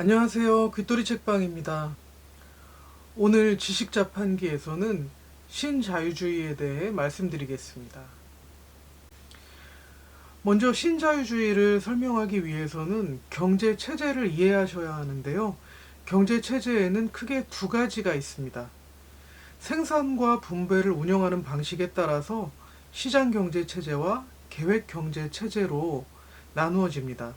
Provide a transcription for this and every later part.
안녕하세요. 귀토리 책방입니다. 오늘 지식자판기에서는 신자유주의에 대해 말씀드리겠습니다. 먼저 신자유주의를 설명하기 위해서는 경제체제를 이해하셔야 하는데요. 경제체제에는 크게 두 가지가 있습니다. 생산과 분배를 운영하는 방식에 따라서 시장경제체제와 계획경제체제로 나누어집니다.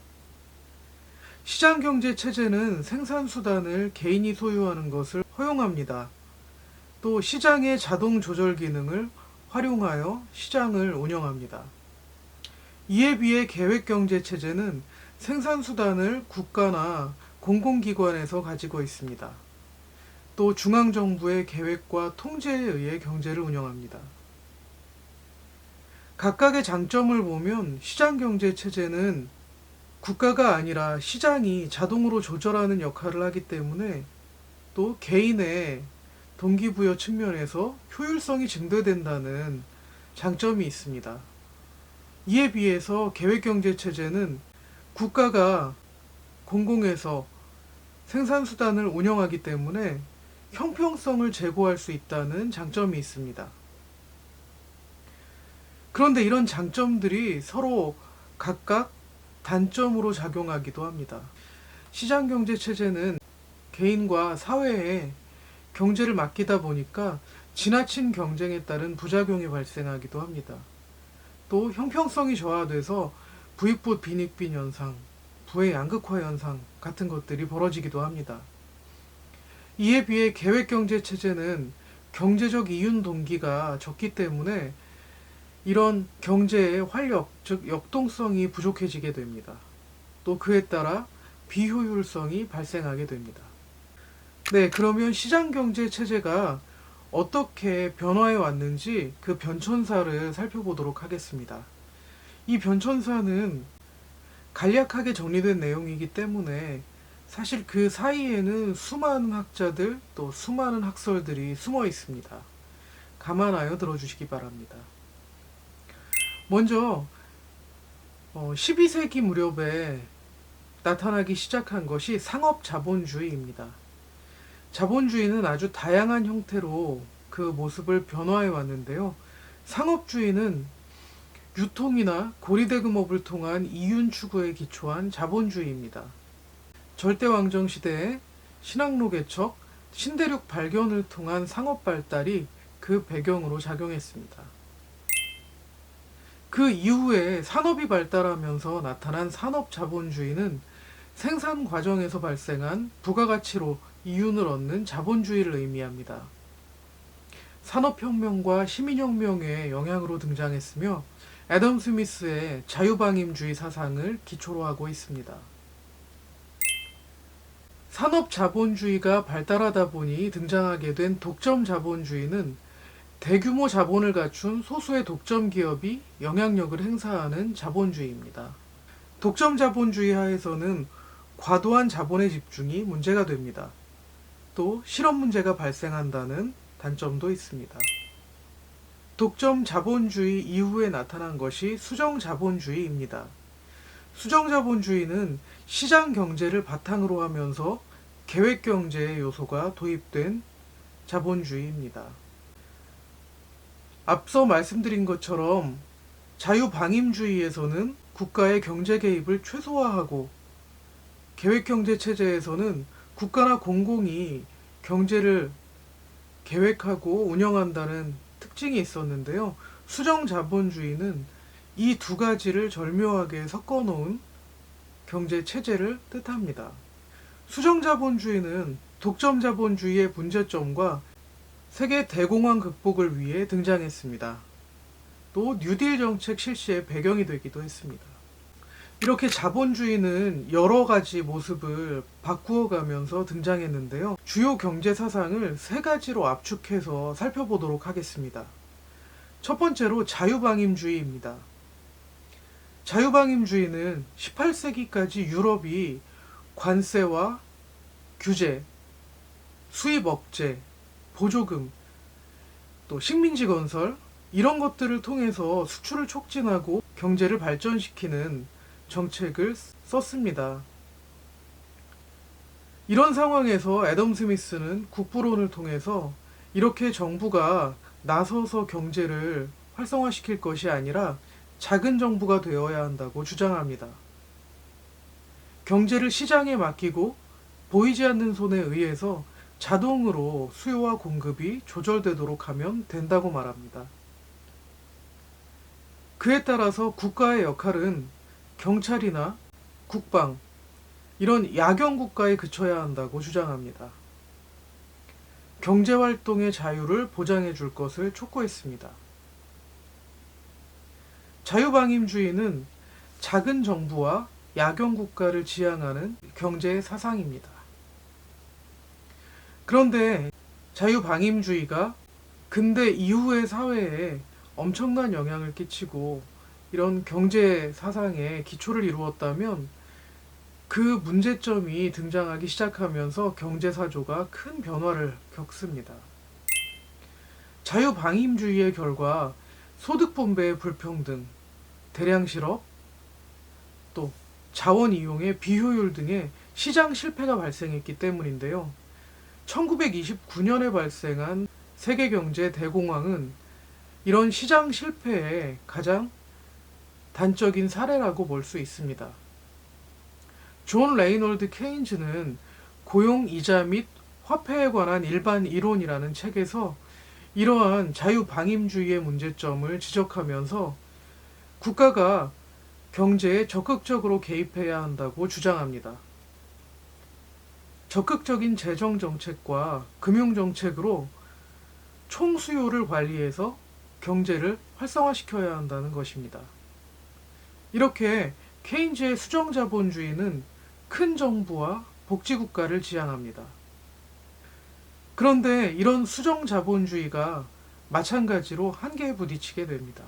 시장경제체제는 생산수단을 개인이 소유하는 것을 허용합니다. 또 시장의 자동 조절 기능을 활용하여 시장을 운영합니다. 이에 비해 계획경제체제는 생산수단을 국가나 공공기관에서 가지고 있습니다. 또 중앙정부의 계획과 통제에 의해 경제를 운영합니다. 각각의 장점을 보면 시장경제체제는 국가가 아니라 시장이 자동으로 조절하는 역할을 하기 때문에 또 개인의 동기부여 측면에서 효율성이 증대된다는 장점이 있습니다. 이에 비해서 계획경제체제는 국가가 공공에서 생산수단을 운영하기 때문에 형평성을 제고할 수 있다는 장점이 있습니다. 그런데 이런 장점들이 서로 각각 단점으로 작용하기도 합니다. 시장경제체제는 개인과 사회에 경제를 맡기다 보니까 지나친 경쟁에 따른 부작용이 발생하기도 합니다. 또 형평성이 저하돼서 부익부 빈익빈 현상, 부의 양극화 현상 같은 것들이 벌어지기도 합니다. 이에 비해 계획경제체제는 경제적 이윤 동기가 적기 때문에 이런 경제의 활력, 즉 역동성이 부족해지게 됩니다. 또 그에 따라 비효율성이 발생하게 됩니다. 네, 그러면 시장경제체제가 어떻게 변화해 왔는지 그 변천사를 살펴보도록 하겠습니다. 이 변천사는 간략하게 정리된 내용이기 때문에 사실 그 사이에는 수많은 학자들 또 수많은 학설들이 숨어 있습니다. 감안하여 들어주시기 바랍니다. 먼저 12세기 무렵에 나타나기 시작한 것이 상업자본주의입니다. 자본주의는 아주 다양한 형태로 그 모습을 변화해 왔는데요. 상업주의는 유통이나 고리대금업을 통한 이윤 추구에 기초한 자본주의입니다. 절대왕정 시대에 신항로 개척, 신대륙 발견을 통한 상업 발달이 그 배경으로 작용했습니다. 그 이후에 산업이 발달하면서 나타난 산업자본주의는 생산 과정에서 발생한 부가가치로 이윤을 얻는 자본주의를 의미합니다. 산업혁명과 시민혁명의 영향으로 등장했으며 애덤 스미스의 자유방임주의 사상을 기초로 하고 있습니다. 산업자본주의가 발달하다 보니 등장하게 된 독점자본주의는 대규모 자본을 갖춘 소수의 독점 기업이 영향력을 행사하는 자본주의입니다. 독점 자본주의 하에서는 과도한 자본의 집중이 문제가 됩니다. 또 실업 문제가 발생한다는 단점도 있습니다. 독점 자본주의 이후에 나타난 것이 수정 자본주의입니다. 수정 자본주의는 시장 경제를 바탕으로 하면서 계획 경제의 요소가 도입된 자본주의입니다. 앞서 말씀드린 것처럼 자유방임주의에서는 국가의 경제 개입을 최소화하고 계획경제체제에서는 국가나 공공이 경제를 계획하고 운영한다는 특징이 있었는데요. 수정자본주의는 이 두 가지를 절묘하게 섞어놓은 경제체제를 뜻합니다. 수정자본주의는 독점자본주의의 문제점과 세계 대공황 극복을 위해 등장했습니다. 또 뉴딜 정책 실시의 배경이 되기도 했습니다. 이렇게 자본주의는 여러 가지 모습을 바꾸어가면서 등장했는데요. 주요 경제 사상을 세 가지로 압축해서 살펴보도록 하겠습니다. 첫 번째로 자유방임주의입니다. 자유방임주의는 18세기까지 유럽이 관세와 규제, 수입 억제, 보조금, 또 식민지 건설 이런 것들을 통해서 수출을 촉진하고 경제를 발전시키는 정책을 썼습니다. 이런 상황에서 애덤 스미스는 국부론을 통해서 이렇게 정부가 나서서 경제를 활성화시킬 것이 아니라 작은 정부가 되어야 한다고 주장합니다. 경제를 시장에 맡기고 보이지 않는 손에 의해서 자동으로 수요와 공급이 조절되도록 하면 된다고 말합니다. 그에 따라서 국가의 역할은 경찰이나 국방, 이런 야경 국가에 그쳐야 한다고 주장합니다. 경제활동의 자유를 보장해 줄 것을 촉구했습니다. 자유방임주의는 작은 정부와 야경 국가를 지향하는 경제 사상입니다. 그런데 자유방임주의가 근대 이후의 사회에 엄청난 영향을 끼치고 이런 경제 사상의 기초를 이루었다면 그 문제점이 등장하기 시작하면서 경제사조가 큰 변화를 겪습니다. 자유방임주의의 결과 소득분배의 불평등, 대량 실업, 또 자원 이용의 비효율 등의 시장 실패가 발생했기 때문인데요. 1929년에 발생한 세계경제 대공황은 이런 시장 실패의 가장 단적인 사례라고 볼 수 있습니다. 존 레이놀드 케인즈는 고용 이자 및 화폐에 관한 일반 이론이라는 책에서 이러한 자유방임주의의 문제점을 지적하면서 국가가 경제에 적극적으로 개입해야 한다고 주장합니다. 적극적인 재정정책과 금융정책으로 총수요를 관리해서 경제를 활성화시켜야 한다는 것입니다. 이렇게 케인즈의 수정자본주의는 큰 정부와 복지국가를 지향합니다. 그런데 이런 수정자본주의가 마찬가지로 한계에 부딪히게 됩니다.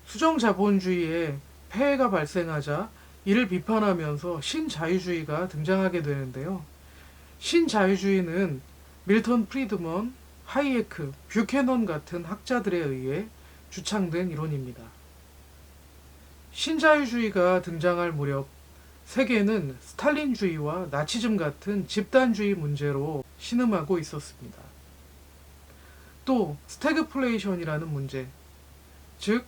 수정자본주의에 폐해가 발생하자 이를 비판하면서 신자유주의가 등장하게 되는데요. 신자유주의는 밀턴 프리드먼, 하이에크, 뷰캐넌 같은 학자들에 의해 주창된 이론입니다. 신자유주의가 등장할 무렵 세계는 스탈린주의와 나치즘 같은 집단주의 문제로 신음하고 있었습니다. 또 스태그플레이션이라는 문제, 즉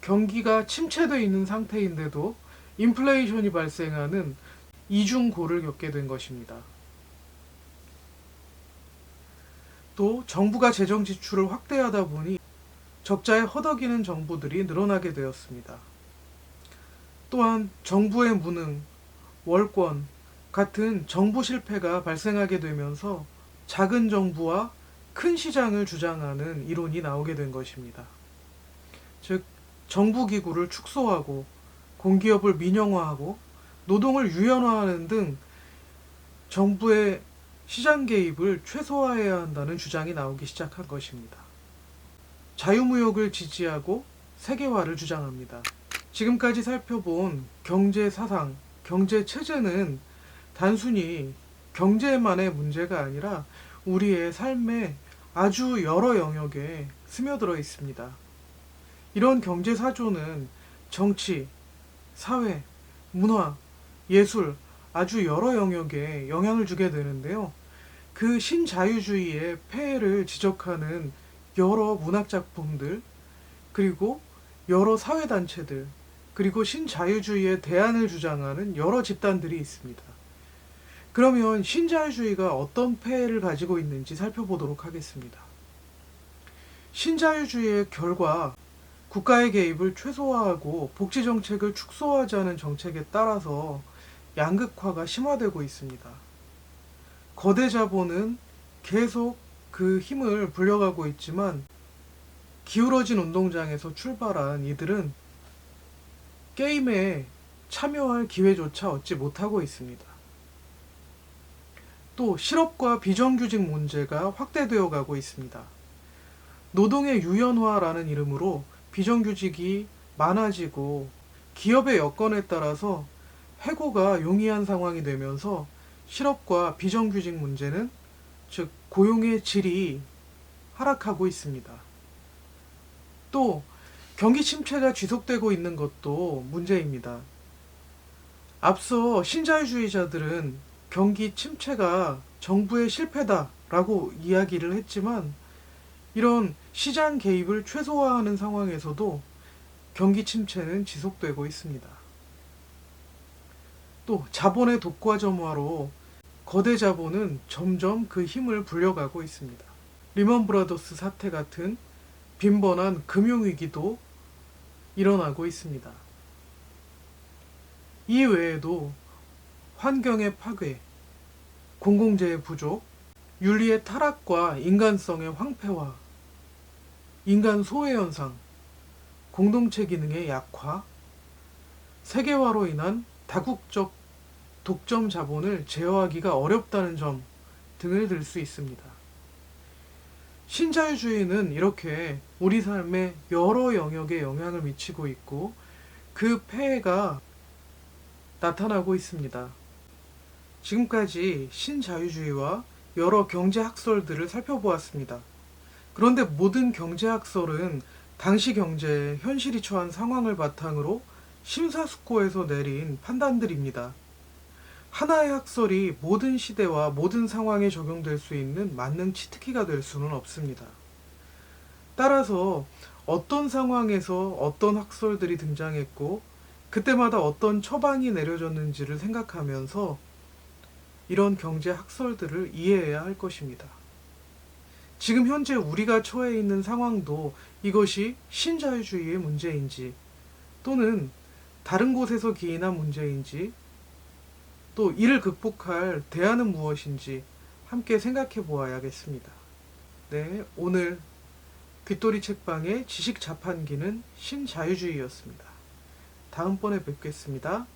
경기가 침체되어 있는 상태인데도 인플레이션이 발생하는 이중고를 겪게 된 것입니다. 또 정부가 재정 지출을 확대하다 보니 적자에 허덕이는 정부들이 늘어나게 되었습니다. 또한 정부의 무능, 월권 같은 정부 실패가 발생하게 되면서 작은 정부와 큰 시장을 주장하는 이론이 나오게 된 것입니다. 즉, 정부 기구를 축소하고 공기업을 민영화하고 노동을 유연화하는 등 정부의 시장 개입을 최소화해야 한다는 주장이 나오기 시작한 것입니다. 자유무역을 지지하고 세계화를 주장합니다. 지금까지 살펴본 경제 사상, 경제 체제는 단순히 경제만의 문제가 아니라 우리의 삶의 아주 여러 영역에 스며들어 있습니다. 이런 경제 사조는 정치, 사회, 문화, 예술 아주 여러 영역에 영향을 주게 되는데요. 그 신자유주의의 폐해를 지적하는 여러 문학작품들, 그리고 여러 사회단체들, 그리고 신자유주의의 대안을 주장하는 여러 집단들이 있습니다. 그러면 신자유주의가 어떤 폐해를 가지고 있는지 살펴보도록 하겠습니다. 신자유주의의 결과, 국가의 개입을 최소화하고 복지정책을 축소하자는 정책에 따라서 양극화가 심화되고 있습니다. 거대 자본은 계속 그 힘을 불려가고 있지만 기울어진 운동장에서 출발한 이들은 게임에 참여할 기회조차 얻지 못하고 있습니다. 또 실업과 비정규직 문제가 확대되어 가고 있습니다. 노동의 유연화라는 이름으로 비정규직이 많아지고 기업의 여건에 따라서 해고가 용이한 상황이 되면서 실업과 비정규직 문제는, 즉 고용의 질이 하락하고 있습니다. 또 경기 침체가 지속되고 있는 것도 문제입니다. 앞서 신자유주의자들은 경기 침체가 정부의 실패다라고 이야기를 했지만 이런 시장 개입을 최소화하는 상황에서도 경기 침체는 지속되고 있습니다. 또 자본의 독과점화로 거대 자본은 점점 그 힘을 불려가고 있습니다. 리먼 브라더스 사태 같은 빈번한 금융위기도 일어나고 있습니다. 이 외에도 환경의 파괴, 공공재의 부족, 윤리의 타락과 인간성의 황폐화, 인간 소외 현상, 공동체 기능의 약화, 세계화로 인한 다국적 독점 자본을 제어하기가 어렵다는 점 등을 들 수 있습니다. 신자유주의는 이렇게 우리 삶의 여러 영역에 영향을 미치고 있고 그 폐해가 나타나고 있습니다. 지금까지 신자유주의와 여러 경제학설들을 살펴보았습니다. 그런데 모든 경제학설은 당시 경제의 현실이 처한 상황을 바탕으로 심사숙고해서 내린 판단들입니다. 하나의 학설이 모든 시대와 모든 상황에 적용될 수 있는 만능 치트키가 될 수는 없습니다. 따라서 어떤 상황에서 어떤 학설들이 등장했고 그때마다 어떤 처방이 내려졌는지를 생각하면서 이런 경제 학설들을 이해해야 할 것입니다. 지금 현재 우리가 처해 있는 상황도 이것이 신자유주의의 문제인지 또는 다른 곳에서 기인한 문제인지 또 이를 극복할 대안은 무엇인지 함께 생각해 보아야겠습니다. 네, 오늘 귀토리 책방의 지식 자판기는 신자유주의였습니다. 다음번에 뵙겠습니다.